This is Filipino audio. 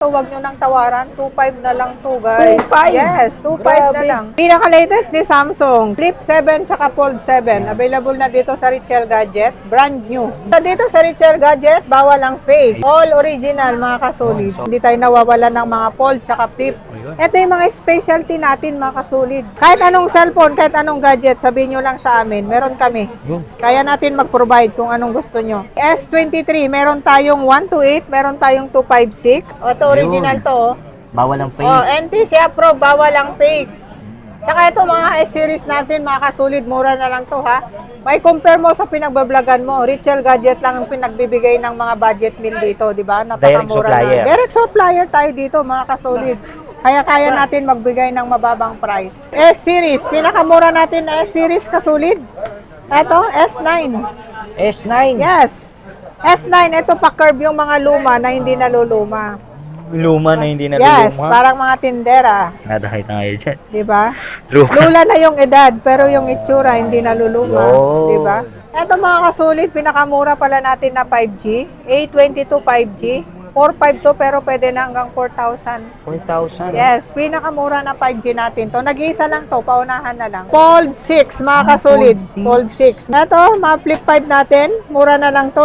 Huwag nyo nang tawaran, 2.5 na lang to guys. 2.5? Yes, 2.5 na lang. Pinaka-latest ni Samsung, Flip 7 tsaka Fold 7. Available na dito sa Richel Gadget, brand new. Dito sa Richel Gadget, bawal ang fake. All original mga kasulid. Hindi tayo nawawalan ng mga Fold tsaka Flip. Ito yung mga specialty natin mga kasulid. Kahit anong cellphone, kahit anong gadget, sabihin nyo lang sa amin, meron kami. Kaya natin mag-provide kung anong gusto nyo. S23, meron tayong 128, meron tayong 256. Ito original to. Bawal ang fake. NTC approve, bawal ang fake. Tsaka ito mga S-series natin, mga kasulid, mura na lang to ha. May compare mo sa pinagbablagan mo. Richel Gadget lang ang pinagbibigay ng mga budget meal dito, di ba? Napakamura na. Direct supplier tayo dito, mga kasulid. Kaya natin magbigay ng mababang price. S-series, pinakamura natin na S-series kasulid. Ito, S9. S9. Yes. S9, ito pa-curve yung mga luma na hindi naluluma. Luma na hindi na Yes, luma. parang mga tindera. Nadahay na kayo dyan. Diba? Luma. Lula na yung edad, pero yung itsura hindi naluluma. Oh. Diba? Ito mga kasulit, pinakamura pala natin na 5G. A22 5G. 4.5 to pero pwede na hanggang 4,000. 4,000. Yes, pinakamura na 5G natin to. Nag-iisa lang to, paunahan na lang. Fold 6 mga kasulit. Fold 6. Fold 6. Ito, mga Flip 5 natin. Mura na lang to.